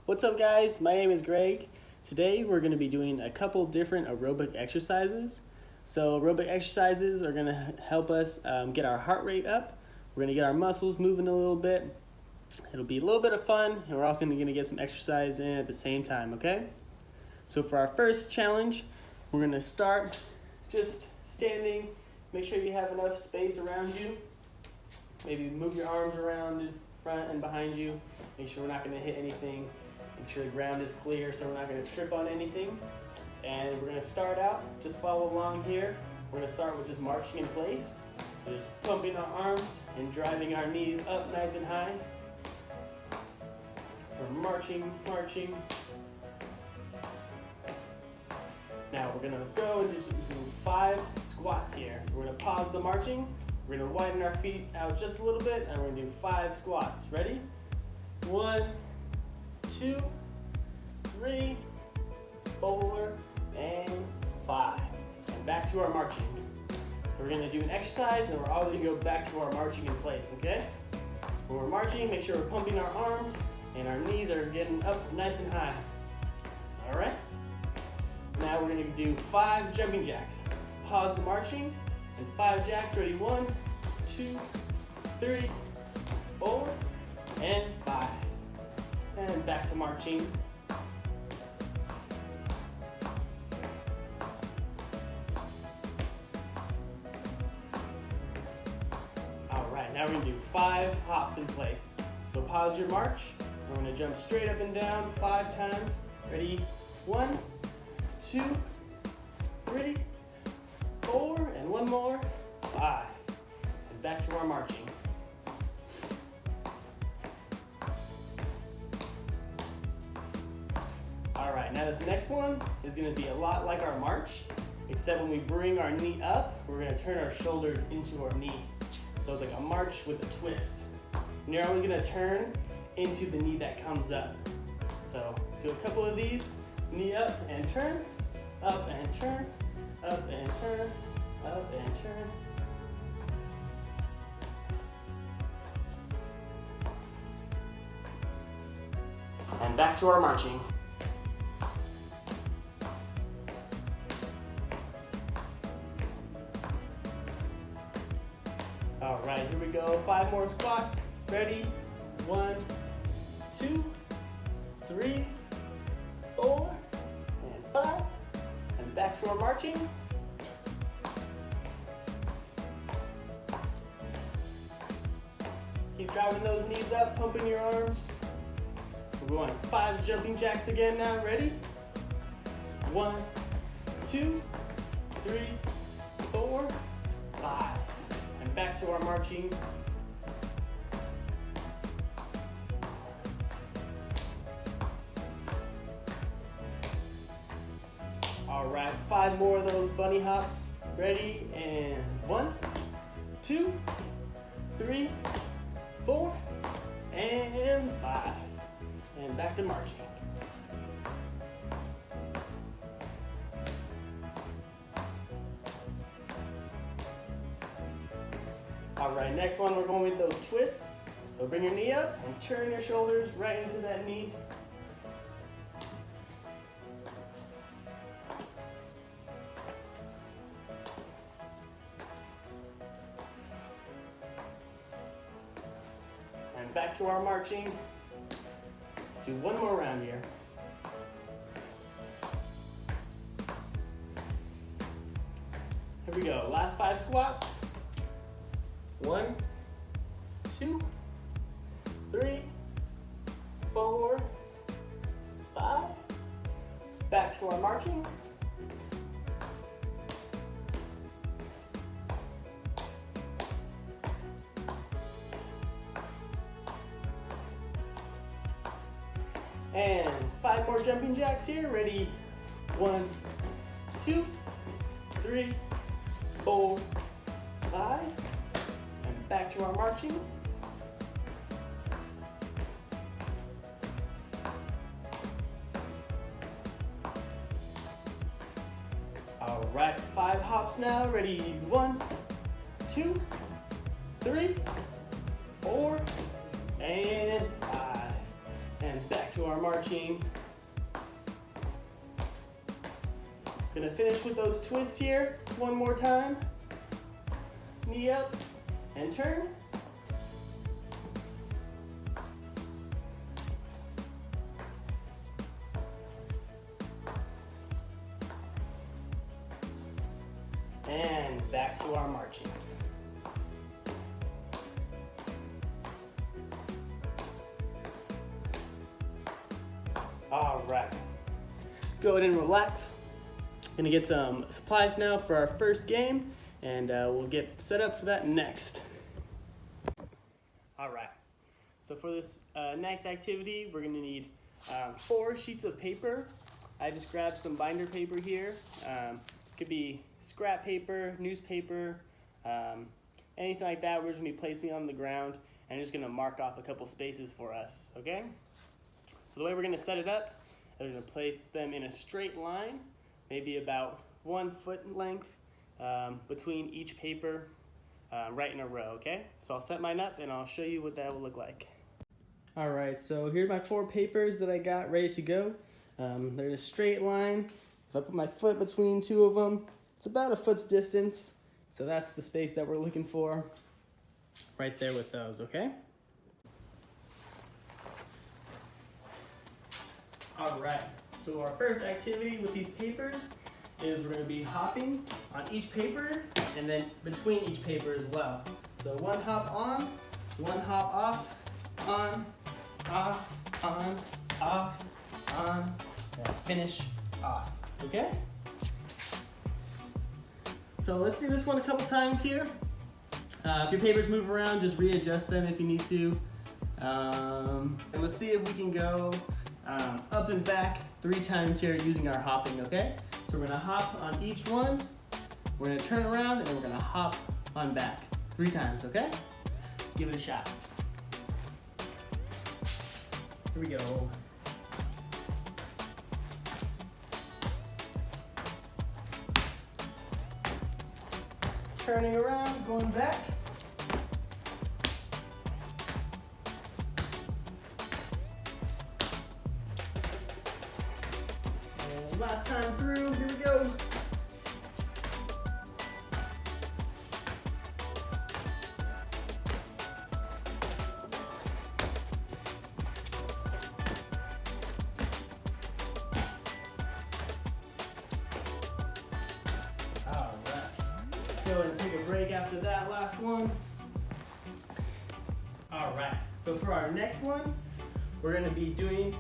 What's up, guys? My name is Greg. Today we're going to be doing a couple different aerobic exercises. So aerobic exercises are going to help us get our heart rate up. We're going to get our muscles moving a little bit. It'll be a little bit of fun, and we're also going to get some exercise in at the same time, okay? So for our first challenge, we're going to start just standing. Make sure you have enough space around you. Maybe move your arms around in front and behind you. Make sure we're not going to hit anything. Make sure the ground is clear so we're not going to trip on anything. And we're going to start out, just follow along here. We're going to start with just marching in place. Just pumping our arms and driving our knees up nice and high. We're marching. Now we're going to go into 5 squats here. So we're going to pause the marching. We're going to widen our feet out just a little bit, and we're going to do 5 squats. Ready? 1, 2, 3, 4, and 5. And back to our marching. So we're going to do an exercise, and we're always going to go back to our marching in place, okay? When we're marching, make sure we're pumping our arms, and our knees are getting up nice and high. All right? Now we're going to do 5 jumping jacks. So pause the marching, and 5 jacks. Ready? 1, 2, 3, 4, and 5. And back to marching. All right, now we're going to do 5 hops in place. So pause your march. We're going to jump straight up and down 5 times. Ready? 1, 2, 3, 4, and 1 more. 5. And back to our marching. All right, now this next one is going to be a lot like our march, except when we bring our knee up, we're going to turn our shoulders into our knee. So it's like a march with a twist. And you're always going to turn into the knee that comes up. So do a couple of these. Knee up and turn, up and turn, up and turn, up and turn. And back to our marching. All right, here we go. 5 more squats. Ready? 1, 2, 3, 4, and 5. And back to our marching. Keep driving those knees up, pumping your arms. We're going 5 jumping jacks again now. Ready? 1, 2, 3, 4, 5. And back to our marching. All right, 5 more of those bunny hops. Ready? And 1, 2, 3, 4, and 5. And back to marching. All right, next one, we're going with those twists. So bring your knee up and turn your shoulders right into that knee. And back to our marching. Let's do 1 more round here. Here we go, last 5 squats. 1, 2, 3, 4, 5. Back to our marching. And 5 more jumping jacks here. Ready? 1, 2, 3, 4, 5. And back to our marching. All right, 5 hops now. Ready? 1, 2, 3, 4, and 5. And back back to our marching. Gonna finish with those twists here one more time. Knee up and turn. And back to our marching. All right, go ahead and relax. Gonna get some supplies now for our first game, and we'll get set up for that next. All right, so for this next activity, we're gonna need 4 sheets of paper. I just grabbed some binder paper here. Could be scrap paper, newspaper, anything like that. We're just gonna be placing on the ground and just gonna mark off a couple spaces for us, okay? So the way we're gonna set it up, we're gonna place them in a straight line, maybe about 1 foot length between each paper, right in a row, okay? So I'll set mine up and I'll show you what that will look like. All right, so here are my 4 papers that I got ready to go. They're in a straight line. If I put my foot between 2 of them, it's about a foot's distance. So that's the space that we're looking for right there with those, okay? All right, so our first activity with these papers is we're gonna be hopping on each paper and then between each paper as well. So 1 hop on, 1 hop off, on, off, on, off, on, and finish off, okay? So let's do this one a couple times here. If your papers move around, just readjust them if you need to. And let's see if we can go up and back 3 times here using our hopping, okay? So we're gonna hop on each one, we're gonna turn around, and then we're gonna hop on back 3 times, okay? Let's give it a shot. Here we go. Turning around, going back. And last time through, here we go. Go ahead and take a break after that last one. All right, so for our next one, we're gonna be doing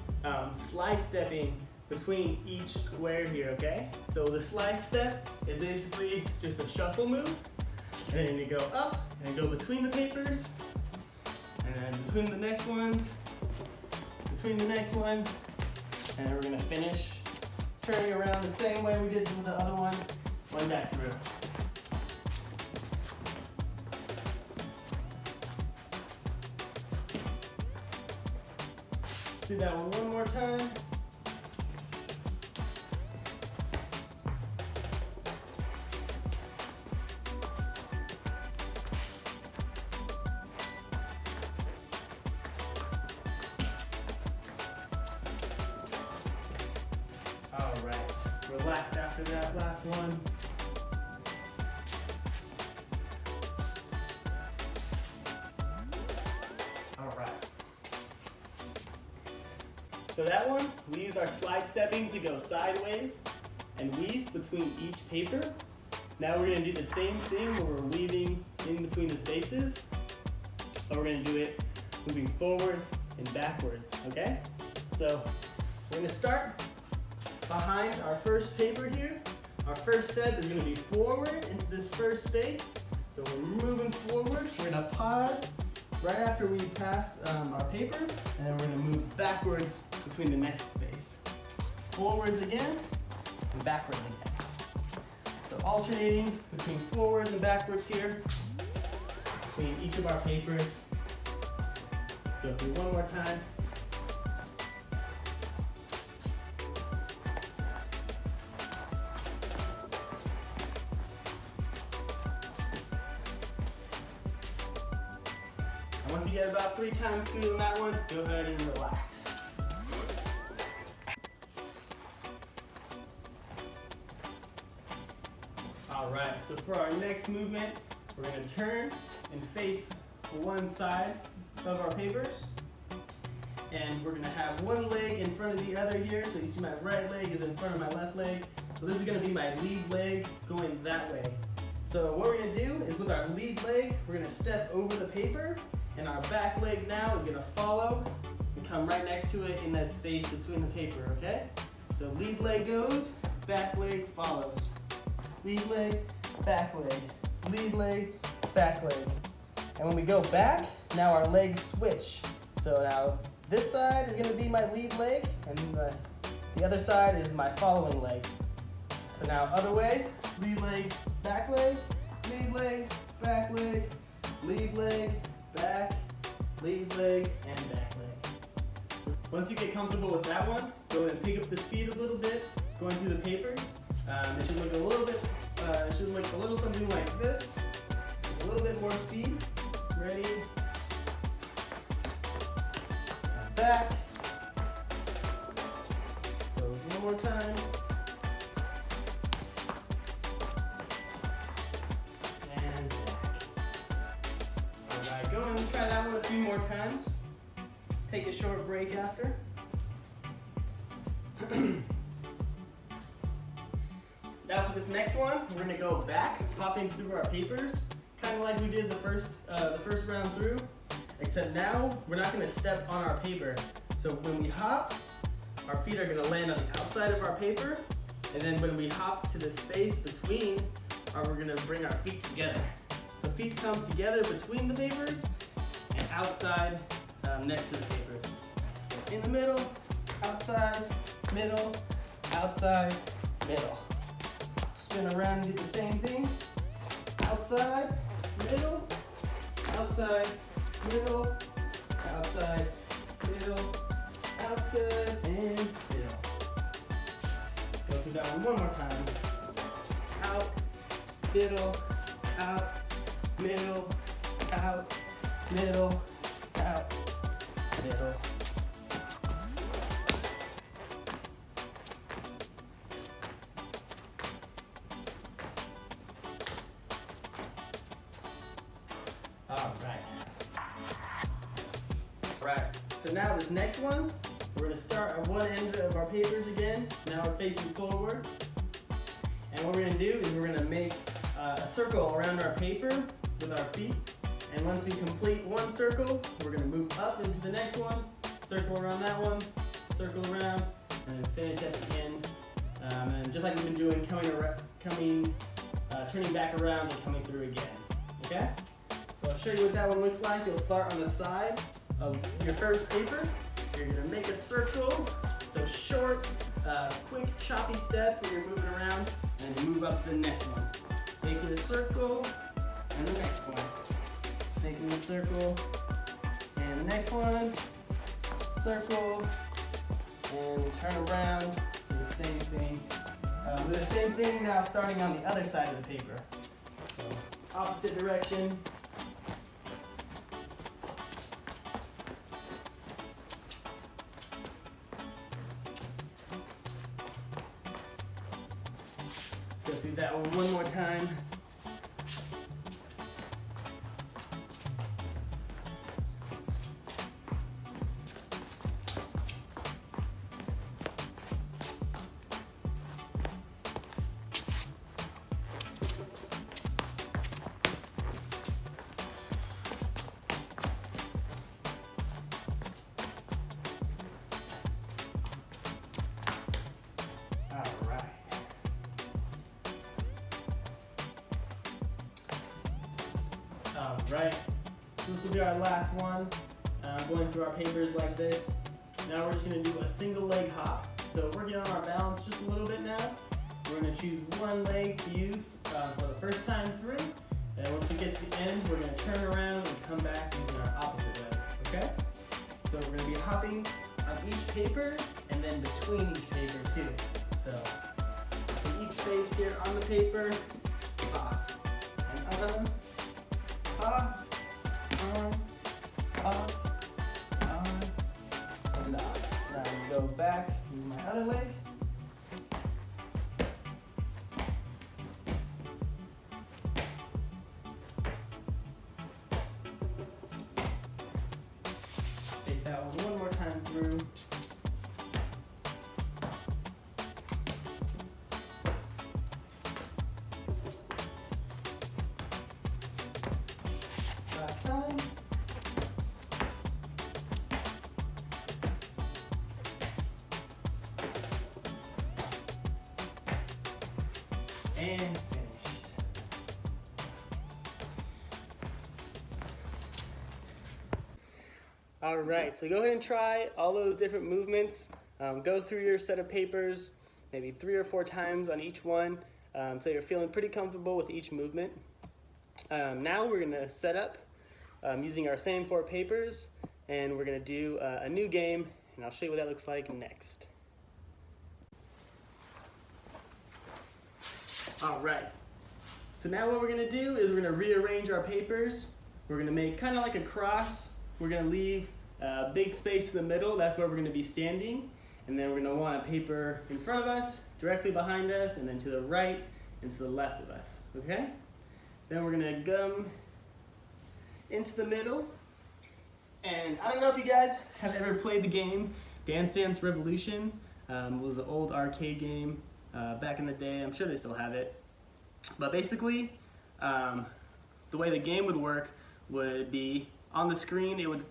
slide stepping between each square here, okay? So the slide step is basically just a shuffle move. And then you go up and go between the papers, and then between the next ones, and then we're gonna finish turning around the same way we did with the other one back through. Do that one more time. All right, relax after that last one. So that one, we use our slide stepping to go sideways and weave between each paper. Now we're gonna do the same thing where we're weaving in between the spaces, but we're gonna do it moving forwards and backwards, okay? So we're gonna start behind our first paper here. Our first step is gonna be forward into this first space. So we're moving forward, we're gonna pause right after we pass our paper, and then we're gonna move backwards between the next space. Forwards again, and backwards again. So alternating between forwards and backwards here, between each of our papers. Let's go through one more time. Once you get about 3 times through on that one, go ahead and relax. Alright, so for our next movement, we're going to turn and face one side of our papers. And we're going to have one leg in front of the other here. So you see my right leg is in front of my left leg. So this is going to be my lead leg going that way. So what we're going to do is with our lead leg, we're going to step over the paper. And our back leg now is going to follow and come right next to it in that space between the paper, okay? So lead leg goes, back leg follows. Lead leg, back leg. Lead leg, back leg. And when we go back, now our legs switch. So now this side is going to be my lead leg, and the other side is my following leg. So now other way, lead leg, back leg, lead leg, back leg, lead leg, back, lead leg, and back leg. Once you get comfortable with that one, go ahead and pick up the speed a little bit, going through the papers. It should look a little bit, it should look a little something like this. A little bit more speed. Ready? Back. Goes one more time. And back. Alright, go and try that one a few more times. Take a short break after. Now for this next one, we're going to go back, hopping through our papers, kind of like we did the first round through, except now we're not going to step on our paper. So when we hop, our feet are going to land on the outside of our paper, and then when we hop to the space between, we're going to bring our feet together. So feet come together between the papers and outside next to the papers. So in the middle, outside, middle, outside, middle. Spin around and do the same thing. Outside, middle, outside, middle, outside, middle, outside, and middle. Go through that one more time. Out, middle, out, middle, out, middle, out, middle. Alright, so now this next one, we're going to start at one end of our papers again. Now we're facing forward. And what we're going to do is we're going to make a circle around our paper with our feet. And once we complete one circle, we're going to move up into the next one, circle around that one, circle around, and then finish at the end. And just like we've been doing, turning back around and coming through again. Okay? So I'll show you what that one looks like. You'll start on the side of your first paper. You're going to make a circle, so short, quick, choppy steps when you're moving around, and then move up to the next one. Making a circle, and the next one. Making a circle, and the next one. Circle, and turn around, do the same thing. Do the same thing now starting on the other side of the paper. So, opposite direction. Go through that one more time. Right, this will be our last one, going through our papers like this. Now we're just going to do a single leg hop. So working on our balance just a little bit now. We're going to choose one leg to use for the first time through. And once we get to the end, we're going to turn around and come back using our opposite leg, okay? So we're going to be hopping on each paper and then between each paper too. So in each space here on the paper, hop and on. Up, on, and on. Now we go back, use my other leg. and finished. All right, so go ahead and try all those different movements. Go through your set of papers, maybe 3 or 4 times on each one, so you're feeling pretty comfortable with each movement. Now we're gonna set up using our same 4 papers, and we're gonna do a new game, and I'll show you what that looks like next. All right, so now what we're gonna do is we're gonna rearrange our papers. We're gonna make kind of like a cross. We're gonna leave a big space in the middle. That's where we're gonna be standing. And then we're gonna want a paper in front of us, directly behind us, and then to the right and to the left of us, okay? Then we're gonna gum into the middle. And I don't know if you guys have ever played the game Dance Dance Revolution. It was an old arcade game back in the day. I'm sure they still have it. But basically, the way the game would work would be on the screen, it would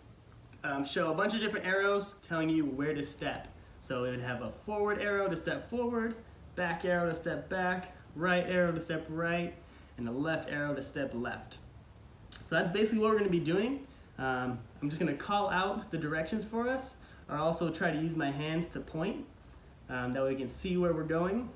show a bunch of different arrows telling you where to step. So it would have a forward arrow to step forward, back arrow to step back, right arrow to step right, and a left arrow to step left. So that's basically what we're going to be doing. I'm just going to call out the directions for us, or also try to use my hands to point. That way we can see where we're going.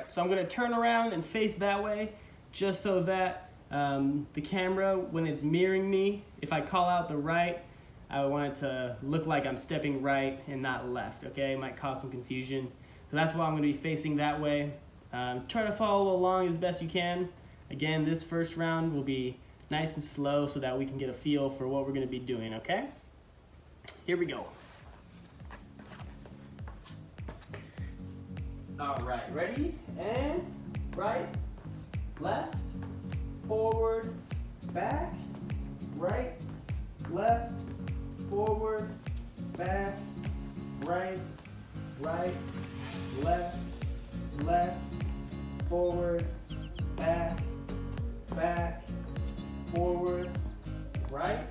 So I'm going to turn around and face that way, just so that the camera, when it's mirroring me, if I call out the right, I want it to look like I'm stepping right and not left, okay? It might cause some confusion. So that's why I'm going to be facing that way. Try to follow along as best you can. Again, this first round will be nice and slow so that we can get a feel for what we're going to be doing, okay? Here we go. All right, ready? And right, left, forward, back, right, left, forward, back, right, right, left, left, forward, back, back, forward, right,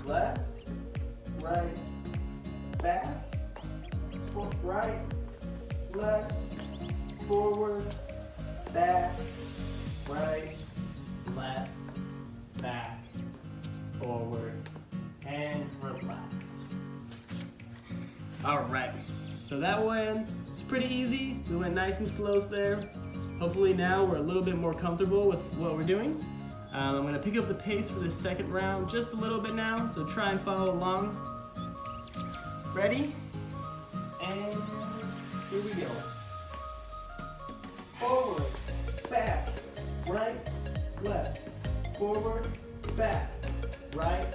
left, right, back, right, left, forward, back, right, left, back, forward, and relax. All right, so that one is pretty easy. We went nice and slow there. Hopefully now we're a little bit more comfortable with what we're doing. I'm gonna pick up the pace for the second round just a little bit now, so try and follow along. Ready? And here we go. Forward, back, right, left, forward, back, right,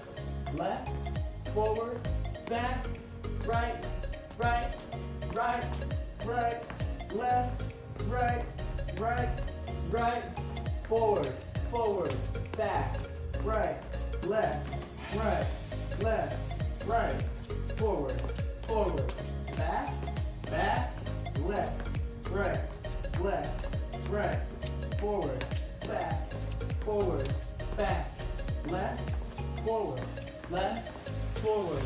left, forward, back, right, right, right, right, left, right, right, right, forward, forward, back, right, left, right, left, right, forward, forward, back, back, left, right, left, right, forward, back, forward, back, left, forward, left, forward,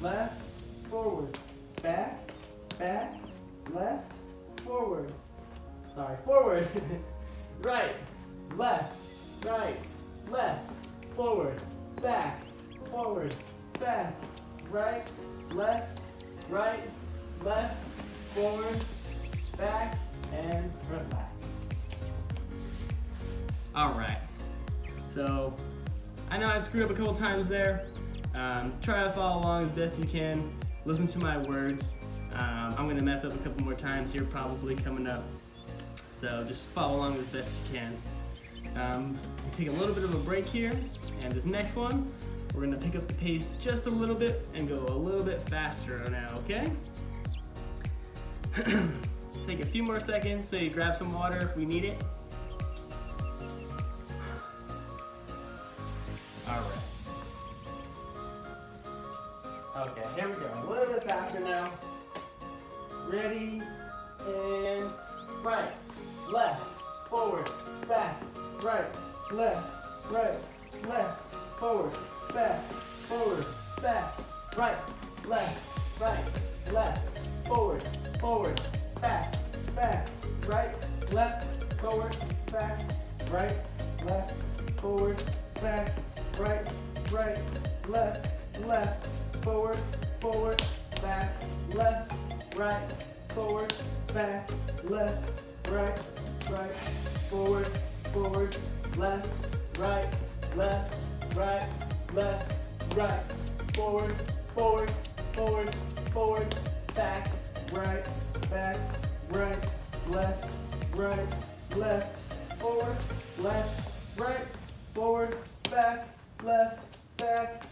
left, forward, back, back, left, forward, sorry, forward, right, left, right, left, forward, back, right, left, right, left, forward, back, and relax. All right, so I know I screwed up a couple times there. Try to follow along as best you can. Listen to my words. I'm gonna mess up a couple more times here probably coming up. So just follow along as best you can. Take a little bit of a break here, and this next one, we're gonna pick up the pace just a little bit and go a little bit faster now, okay? Take a few more seconds so you grab some water if we need it. All right. Okay, here we go. A little bit faster now. Ready, and right, left, forward, back, right, left, forward, back, right, left, forward, back, right, left, forward, back, right, left, forward, back, right, right, left, left, forward, forward, back, left, right, forward, back, left, right, right, forward, forward, left, right, left, right, left, right, forward, forward, forward, forward, back, right, left, right, left, forward, left, right, forward, back, left, left,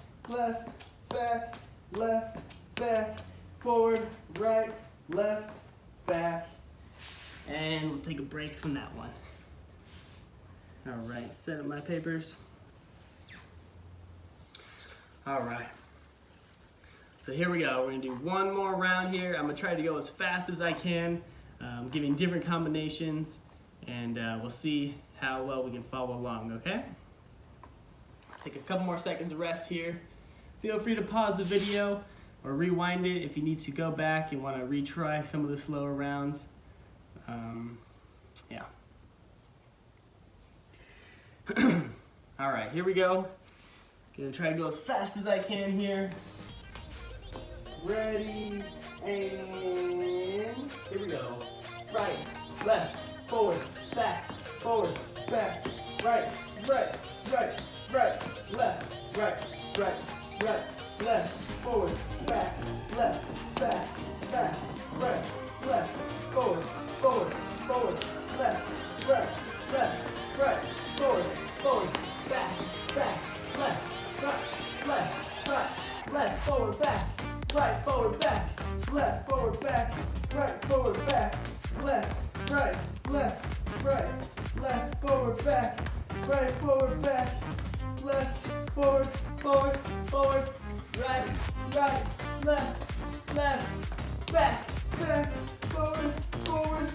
forward, right, left, back. And we'll take a break from that one. All right, set up my papers. All right. So here we go. We're gonna do one more round here. I'm gonna try to go as fast as I can, giving different combinations, and we'll see how well we can follow along, okay? Take a couple more seconds of rest here. Feel free to pause the video or rewind it if you need to go back and want to retry some of the slower rounds. Yeah. All right, here we go. Gonna try to go as fast as I can here. Ready, and here we go. Right, left, forward, back, right, right, right, left, forward, back, right, left, forward, left, right, forward, back, left, forward, back, right, forward, back, left, forward, back, right, forward, back, left, forward, back, right, forward, back, left, forward, right, left, back, forward,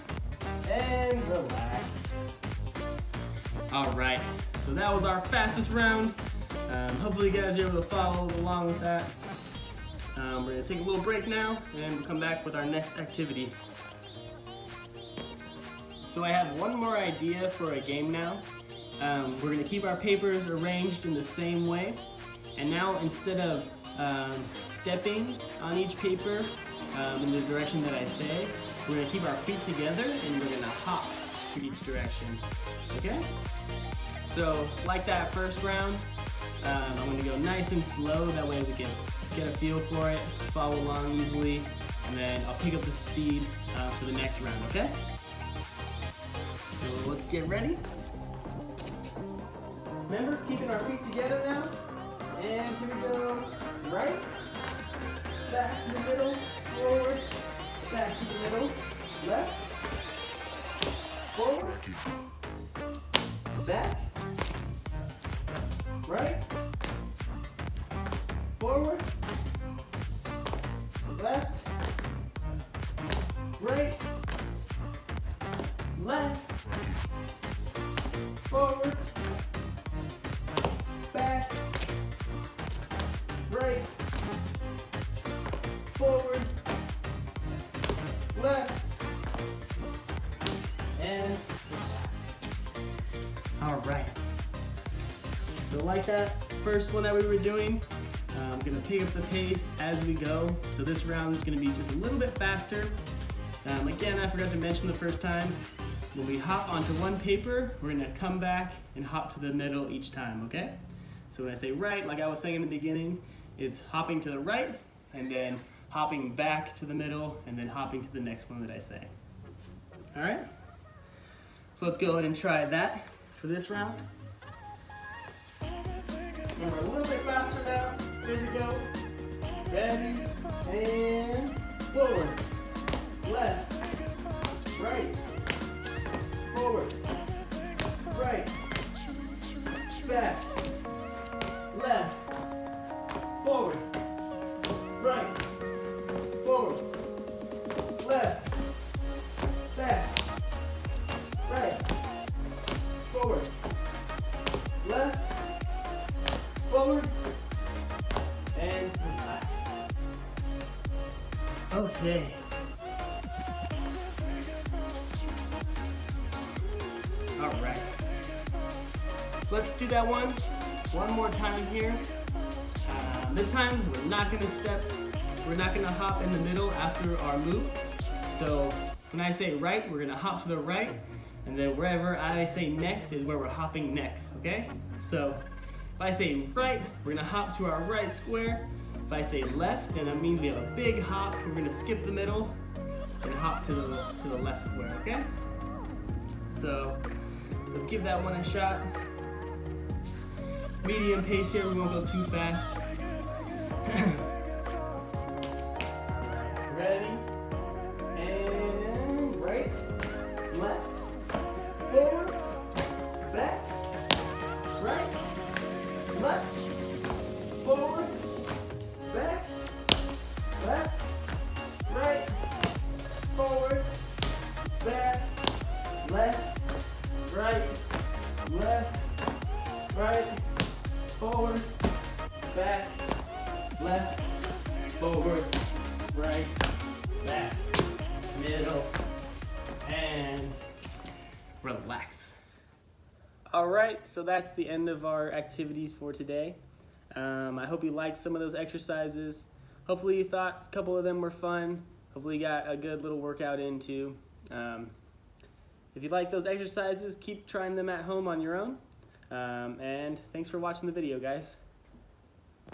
and relax. All right, so that was our fastest round. Hopefully you guys are able to follow along with that. We're gonna take a little break now and we'll come back with our next activity. So I have one more idea for a game now. We're gonna keep our papers arranged in the same way. And now instead of stepping on each paper in the direction that I say, we're gonna keep our feet together and we're gonna hop to each direction, okay? So like that first round, I'm gonna go nice and slow, that way we can get a feel for it, follow along easily, and then I'll pick up the speed for the next round, okay? So let's get ready. Remember, keeping our feet together now. And here we go. Right, back to the middle, forward, back to the middle, left, forward, back, right, forward, left, right, left, forward, back, right, forward, left, and relax. All right. So like that first one that we were doing, I'm gonna pick up the pace as we go. So this round is gonna be just a little bit faster. Again, I forgot to mention the first time, when we hop onto one paper, we're gonna come back and hop to the middle each time, okay? So when I say right, like I was saying in the beginning, it's hopping to the right, and then hopping back to the middle, and then hopping to the next one that I say. All right? So let's go ahead and try that for this round. Remember, a little bit faster now. Here we go. Ready, and forward. Left, right, forward, right, back, left, forward, right, forward, left, back, right, forward, left, forward, and relax. Okay. All right. So let's do that one more time here. This time we're not gonna hop in the middle after our loop. So when I say right, we're gonna hop to the right, and then wherever I say next is where we're hopping next, okay? So if I say right, we're gonna hop to our right square. If I say left, then that means we have a big hop. We're gonna skip the middle and hop to the left square, okay? So let's give that one a shot. Medium pace here, we won't go too fast. Ready? And right, left, forward, back, right, left, forward, back, left, right, forward, back, left, right, left, right, forward, back, left, forward, right, back, middle, and relax. All right, so that's the end of our activities for today. I hope you liked some of those exercises. Hopefully you thought a couple of them were fun. Hopefully you got a good little workout in too. If you like those exercises, keep trying them at home on your own. And thanks for watching the video, guys.